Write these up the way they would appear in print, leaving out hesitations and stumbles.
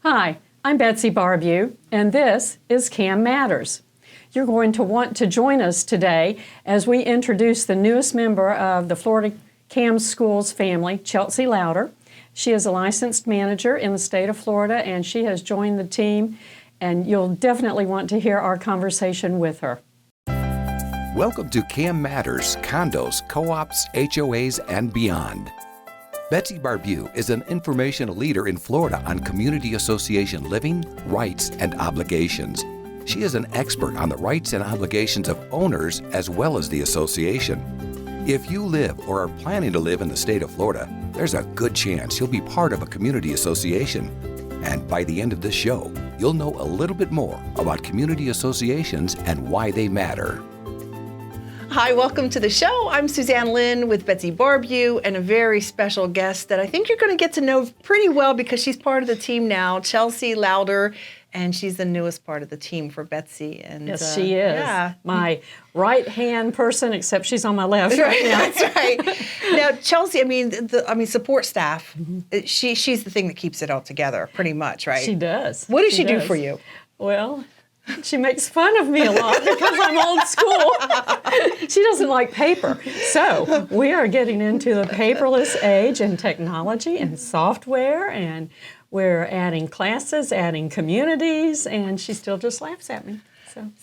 Hi, I'm Betsy Barbieux, and this is CAM Matters. You're going to want to join us today as we introduce the newest member of the Florida CAM Schools family, Chelsea Louder. She is a licensed manager in the state of Florida, and she has joined the team, and you'll definitely want to hear our conversation with her. Welcome to CAM Matters, Condos, Co-ops, HOAs, and beyond. Betsy Barbieux is an informational leader in Florida on community association living, rights, and obligations. She is an expert on the rights and obligations of owners as well as the association. If you live or are planning to live in the state of Florida, there's a good chance you'll be part of a community association. And by the end of this show, you'll know a little bit more about community associations and why they matter. Hi, welcome to the show. I'm Suzanne Lynn with Betsy Barbieux and a very special guest that I think you're going to get to know pretty well because she's part of the team now, Chelsea Louder, and she's the newest part of the team for Betsy. And Yes, she is. Yeah. My right-hand person, except she's on my left right now. That's right. Now, Chelsea, support staff, she's the thing that keeps it all together, pretty much, right? She does. What does she do for you? Well, she makes fun of me a lot because I'm old school. She doesn't like paper. So we are getting into the paperless age and technology and software, and we're adding classes, adding communities, and she still just laughs at me.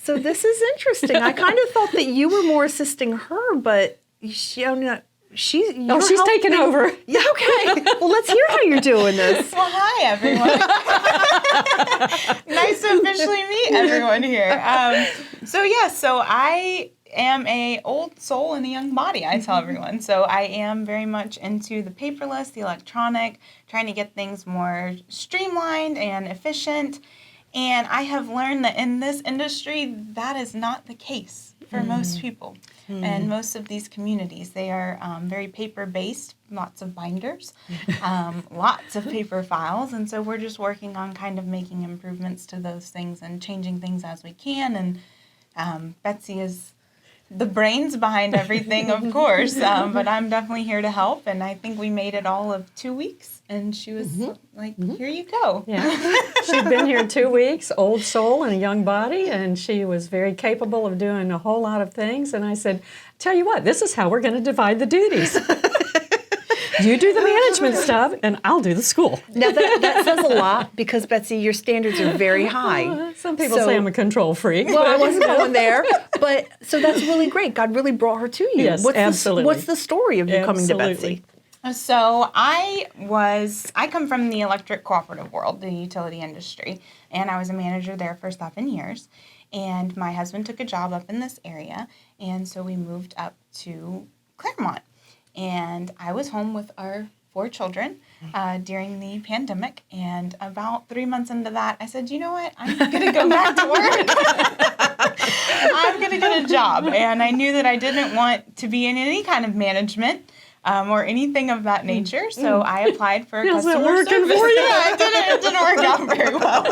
So this is interesting. I kind of thought that you were more assisting her, but she's taking over. Yeah, okay. Well, let's hear how you're doing this. Well, hi, everyone. Nice to officially meet everyone here. So I am a old soul in a young body, I tell everyone. So I am very much into the paperless, the electronic, trying to get things more streamlined and efficient. And I have learned that in this industry, that is not the case for most people. And most of these communities, they are very paper-based, lots of binders, lots of paper files. And so we're just working on kind of making improvements to those things and changing things as we can. And Betsy is the brains behind everything, of course, but I'm definitely here to help. And I think we made it all of 2 weeks. And she was like, here you go. Yeah. She'd been here 2 weeks, old soul in a young body, and she was very capable of doing a whole lot of things. And I said, tell you what, this is how we're going to divide the duties. You do the management stuff, and I'll do the school. Now, that says a lot because, Betsy, your standards are very high. Some people say I'm a control freak. Well, I wasn't going there. But so that's really great. God really brought her to you. Yes, absolutely. What's the story of you coming to Betsy? So I come from the electric cooperative world, the utility industry, and I was a manager there for 7 years. And my husband took a job up in this area, and so we moved up to Claremont. And I was home with our 4 children during the pandemic, and about 3 months into that, I said, you know what, I'm going to go back to work. I'm going to get a job. And I knew that I didn't want to be in any kind of management or anything of that nature, so I applied for customer working service. for you? Yeah, it didn't work out very well.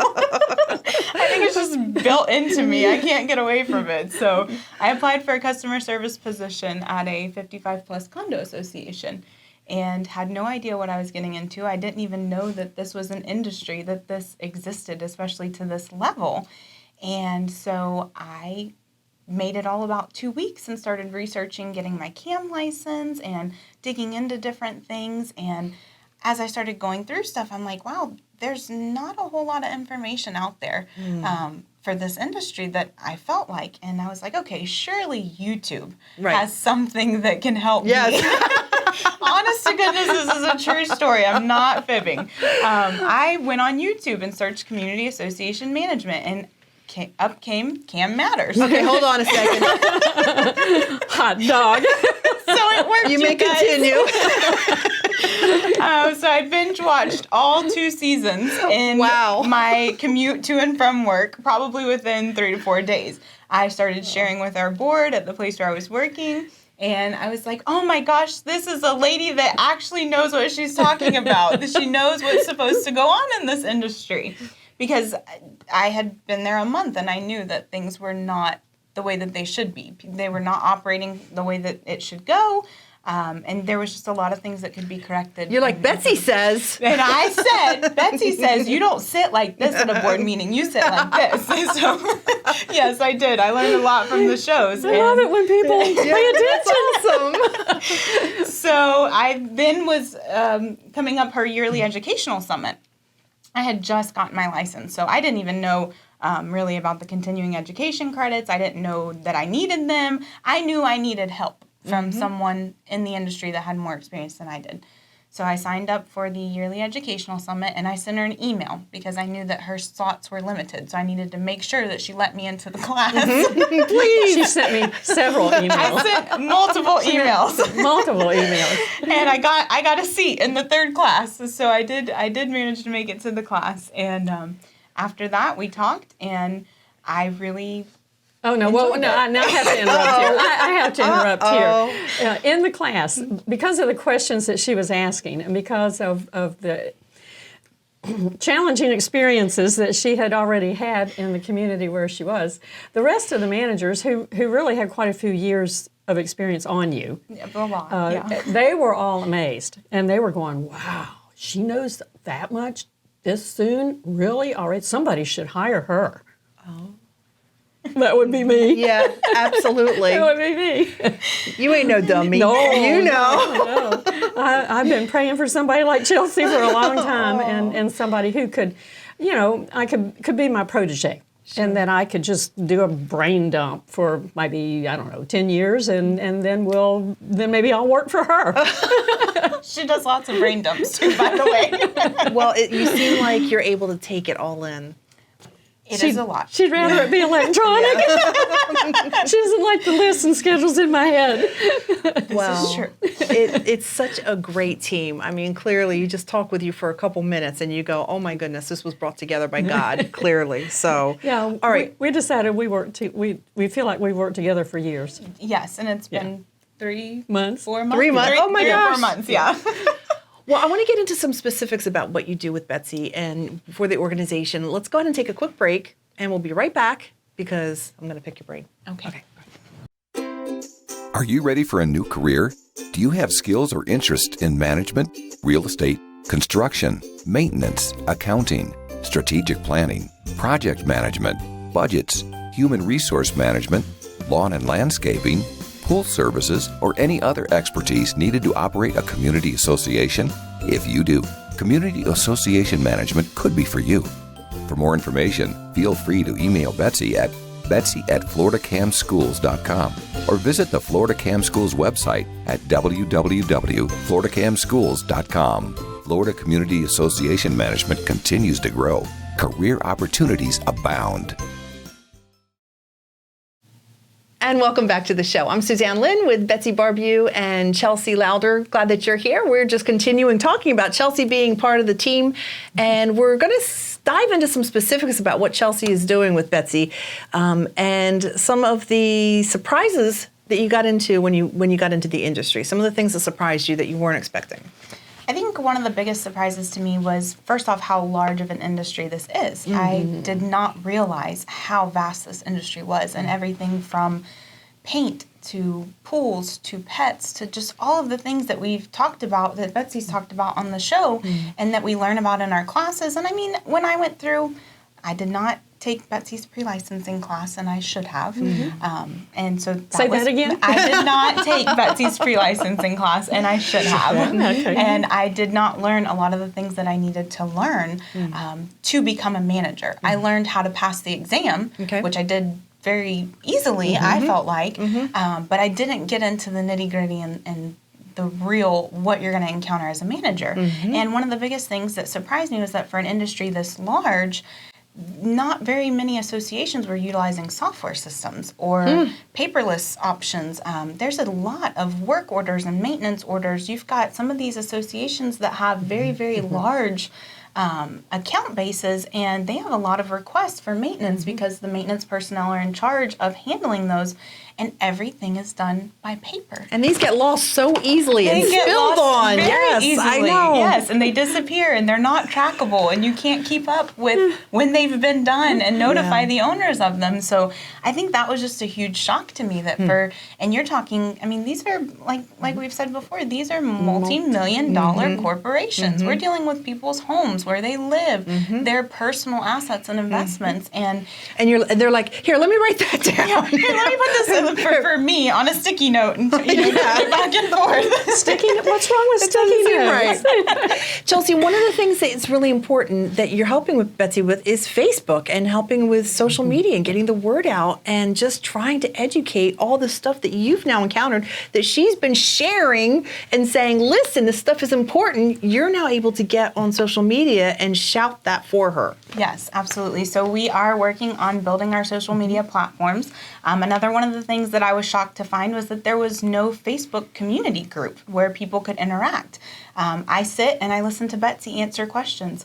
I think it's just built into me. I can't get away from it. So I applied for a customer service position at a 55-plus condo association and had no idea what I was getting into. I didn't even know that this was an industry, that this existed, especially to this level. And so I made it all about 2 weeks and started researching getting my CAM license and digging into different things. And as I started going through stuff, I'm like, wow, there's not a whole lot of information out there for this industry that I felt like. And I was like, okay, surely YouTube has something that can help me. Honest to goodness, this is a true story. I'm not fibbing. I went on YouTube and searched community association management, and up came CAM Matters. Okay, hold on a second. Hot dog. So it worked. You may continue. So I binge watched all 2 seasons in my commute to and from work, probably within 3 to 4 days. I started sharing with our board at the place where I was working. And I was like, oh my gosh, this is a lady that actually knows what she's talking about. That she knows what's supposed to go on in this industry. Because I had been there a month and I knew that things were not the way that they should be. They were not operating the way that it should go. And there was just a lot of things that could be corrected. You're like, Betsy says. And I said, Betsy says, you don't sit like this at a board meeting. You sit like this. So, yes, I did. I learned a lot from the shows. I love it when people pay attention. Awesome. So I then was coming up her yearly educational summit. I had just gotten my license, so I didn't even know really about the continuing education credits. I didn't know that I needed them. I knew I needed help from someone in the industry that had more experience than I did. So I signed up for the yearly educational summit, and I sent her an email because I knew that her slots were limited. So I needed to make sure that she let me into the class. Please. She sent me several emails. I sent multiple emails. Multiple emails. And I got a seat in the third class. So I did manage to make it to the class. And after that, we talked, and I really... Oh, no. Well, no, I have to interrupt here. I have to interrupt here. In the class, because of the questions that she was asking and because of the challenging experiences that she had already had in the community where she was, the rest of the managers who really had quite a few years of experience on you, a lot, they were all amazed. And they were going, wow, she knows that much this soon? Really? All right, somebody should hire her. Oh. That would be me. Yeah, absolutely. That would be me. You ain't no dummy. No, you know. No. I've been praying for somebody like Chelsea for a long time, and somebody who could, I could be my protege. Sure. And then I could just do a brain dump for maybe, 10 years, and then maybe I'll work for her. She does lots of brain dumps too, by the way. Well, you seem like you're able to take it all in. It is a lot. She'd rather it be electronic. She doesn't like the lists and schedules in my head. Well, this is true. It's such a great team. I mean, clearly, you just talk with you for a couple minutes and you go, oh my goodness, this was brought together by God, clearly. So, yeah, all right. We decided we feel like we've worked together for years. Yes, and it's been 3 months. 4 months. 3 months. Oh my gosh. 4 months, yeah. Well, I want to get into some specifics about what you do with BETSY and for the organization. Let's go ahead and take a quick break, and we'll be right back because I'm going to pick your brain. Okay. Are you ready for a new career? Do you have skills or interest in management, real estate, construction, maintenance, accounting, strategic planning, project management, budgets, human resource management, lawn and landscaping, pool services, or any other expertise needed to operate a community association? If you do, community association management could be for you. For more information, feel free to email Betsy at betsy@floridacamschools.com or visit the Florida Cam Schools website at www.floridacamschools.com. Florida Community Association Management continues to grow. Career opportunities abound. And welcome back to the show. I'm Suzanne Lynn with Betsy BARBIEUX and Chelsea Lauder. Glad that you're here. We're just continuing talking about Chelsea being part of the team, and we're going to dive into some specifics about what Chelsea is doing with BETSY and some of the surprises that you got into when you got into the industry. Some of the things that surprised you that you weren't expecting. I think one of the biggest surprises to me was, first off, how large of an industry this is. Mm-hmm. I did not realize how vast this industry was, and everything from paint to pools to pets to just all of the things that we've talked about, that Betsy's talked about on the show, and that we learn about in our classes. And I mean, when I went through, I did not take Betsy's pre-licensing class, and I should have. Mm-hmm. And so that again? I did not take Betsy's pre-licensing class, and I should have. Okay. And I did not learn a lot of the things that I needed to learn to become a manager. I learned how to pass the exam, which I did very easily, I felt like, but I didn't get into the nitty-gritty and the real what you're going to encounter as a manager. And one of the biggest things that surprised me was that for an industry this large, not very many associations were utilizing software systems or paperless options. There's a lot of work orders and maintenance orders. You've got some of these associations that have very, very large account bases, and they have a lot of requests for maintenance because the maintenance personnel are in charge of handling those. and everything is done by paper. And these get lost so easily and They get spilled lost on. very Yes, easily. I know. Yes, and they disappear and they're not trackable and you can't keep up with when they've been done and notify the owners of them. So I think that was just a huge shock to me that and you're talking, I mean, these are like we've said before, these are multi-million dollar corporations. We're dealing with people's homes, where they live, their personal assets and investments, and they're like, here, let me write that down. here, let me put this in for me on a sticky note and back and forth. Sticky. What's wrong with sticky notes? Right. Chelsea, one of the things that is really important that you're helping with Betsy with is Facebook and helping with social media and getting the word out and just trying to educate all the stuff that you've now encountered that she's been sharing and saying, listen, this stuff is important. You're now able to get on social media and shout that for her. Yes, absolutely. So we are working on building our social media platforms. Another one of the things that I was shocked to find was that there was no Facebook community group where people could interact. I sit and I listen to Betsy answer questions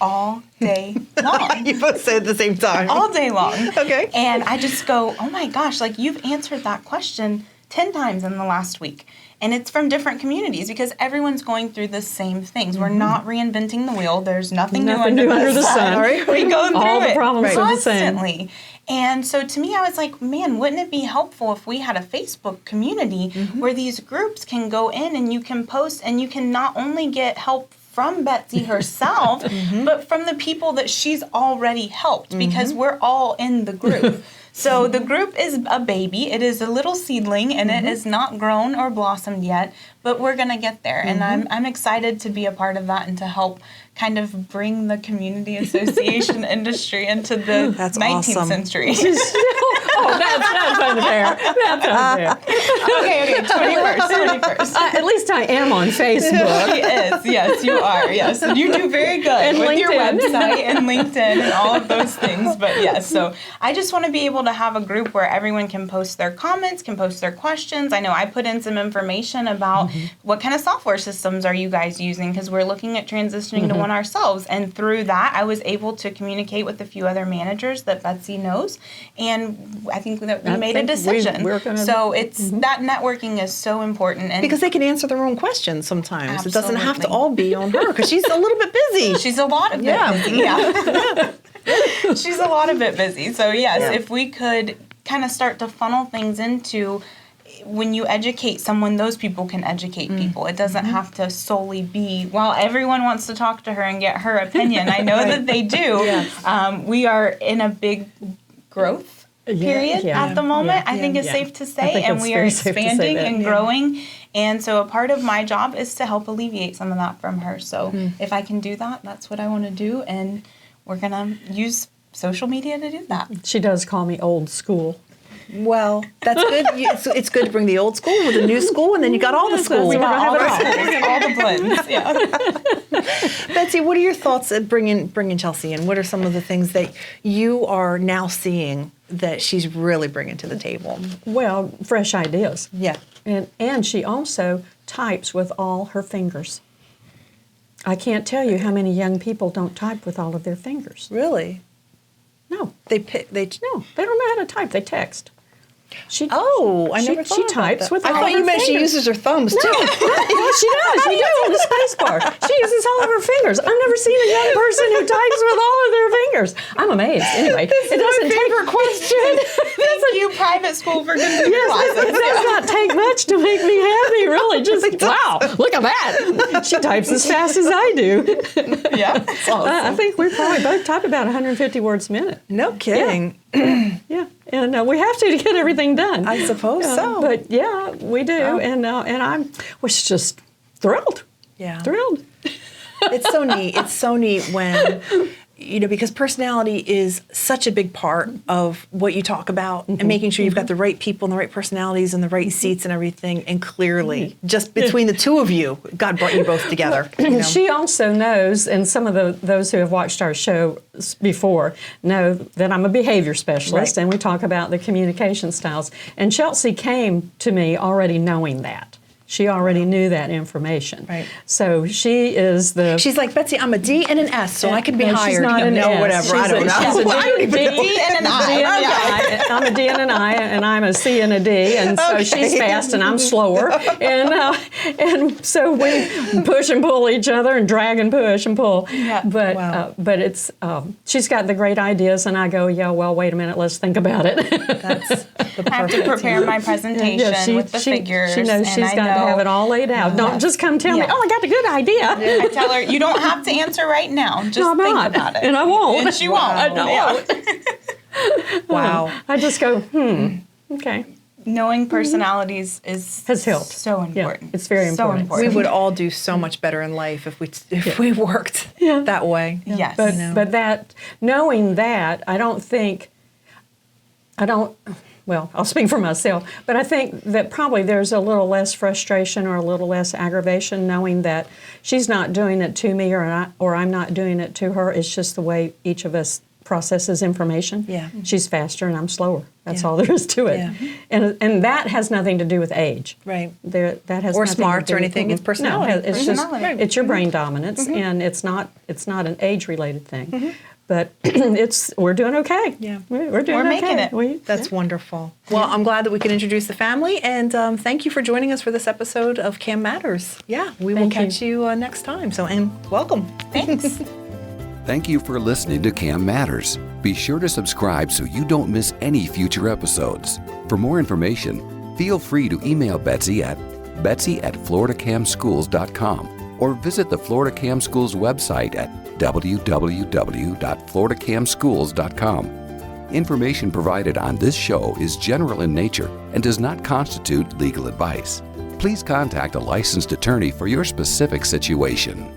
all day long. You both say it at the same time. All day long. Okay. And I just go, oh my gosh, like you've answered that question 10 times in the last week. And it's from different communities because everyone's going through the same things. We're not reinventing the wheel. There's nothing new under the sun. We go through all the it problems are the same. constantly. And so to me, I was like, man, wouldn't it be helpful if we had a Facebook community where these groups can go in and you can post and you can not only get help from Betsy herself, but from the people that she's already helped because we're all in the group. So the group is a baby. It is a little seedling, and it is not grown or blossomed yet, but we're going to get there. And I'm excited to be a part of that and to help kind of bring the community association industry into the 19th century. That's unfair. That's unfair. Okay, 21st. At least I am on Facebook. She is. Yes, you are. Yes. You do very good And with your LinkedIn. website and LinkedIn and all of those things. But yes, so I just want to be able to have a group where everyone can post their comments, can post their questions. I know I put in some information about what kind of software systems are you guys using, because we're looking at transitioning to one ourselves. And through that, I was able to communicate with a few other managers that Betsy knows. And I think that we made a decision. So it's that networking is so important. And because they can answer their own questions sometimes. Absolutely. It doesn't have to all be on her because she's a little bit busy. She's a lot of bit busy. Yeah. She's a lot of bit busy. So yes, if we could kind of start to funnel things into when you educate someone, those people can educate people. It doesn't have to solely be, well, everyone wants to talk to her and get her opinion. I know that they do. We are in a big growth period at the moment. I think it's safe to say, and we are expanding and growing. And so a part of my job is to help alleviate some of that from her. So if I can do that, that's what I want to do. And we're going to use social media to do that. She does call me old school. Well, that's good. It's good to bring the old school with the new school, and then you got all the schools. We got all the blends. Yeah. Betsy, what are your thoughts at bringing Chelsea in? What are some of the things that you are now seeing that she's really bringing to the table? Well, fresh ideas. Yeah. And she also types with all her fingers. I can't tell you how many young people don't type with all of their fingers. Really? No. They No, they don't know how to type. They text. I never thought She about types that. with all I thought her you meant she fingers. uses her thumbs too. No, she does. She does on the space bar. She uses all of her fingers. I've never seen a young person who types with all of their fingers. I'm amazed. Anyway, it doesn't take a question. Thank you, private school, for computer Yes, classes. it does not take much to make me happy, really. Just, wow, look at that. She types as fast as I do. Yeah. I think we probably both type about 150 words a minute. No kidding. Yeah, and we have to get everything done. I suppose so. But yeah, we do, and I was just thrilled. Yeah. Thrilled. It's so neat. It's so neat when, because personality is such a big part of what you talk about and making sure you've got the right people and the right personalities and the right seats and everything. And clearly, just between the two of you, God brought you both together. She also knows, and some of those who have watched our show before know that I'm a behavior specialist, and we talk about the communication styles. And Chelsea came to me already knowing that. She already knew that information. Right. So she is the... She's like, Betsy, I'm a D and an S, so I can be No, hired. she's not You an know, S. whatever. I don't know. She's a I don't even know. D and an I. I'm a D and an I, and I'm a C and a D, and so Okay. she's fast and I'm slower, and so we push and pull each other and drag and push and pull. Yeah. But Wow. but it's she's got the great ideas, and I go, yeah, well, wait a minute, let's think about it. That's the I have to perfect prepare team. my presentation with the figures. She knows and she's I got to know- have it all laid out. Don't just come tell me, Yeah. oh, I got a good idea. I tell her, you don't have to answer right now. Just No, I'm think not. about it. And I won't. And she won't. I won't. Wow. I just go, okay. Knowing personalities Has helped. so important. it's very important. So important. We would all do so much better in life if we worked that way. Yes. But You know. but that knowing that, well, I'll speak for myself, but I think that probably there's a little less frustration or a little less aggravation knowing that she's not doing it to me or I'm not doing it to her. It's just the way each of us processes information. Yeah. She's faster and I'm slower. That's Yeah. all there is to it. Yeah. And that has nothing to do with age. Right. That has Or nothing smarts to do or anything. It's personality. No, it's Personality. just it's your brain dominance, and it's not an age related thing. But we're doing okay. Yeah. We're doing We're okay. making it. That's wonderful. Well, I'm glad that we can introduce the family, and thank you for joining us for this episode of CAM Matters. Yeah, we will Thank catch you next time. And welcome. Thanks. Thank you for listening to CAM Matters. Be sure to subscribe so you don't miss any future episodes. For more information, feel free to email Betsy at betsy@floridacamschools.com or visit the Florida Cam Schools website at www.floridacamschools.com. Information provided on this show is general in nature and does not constitute legal advice. Please contact a licensed attorney for your specific situation.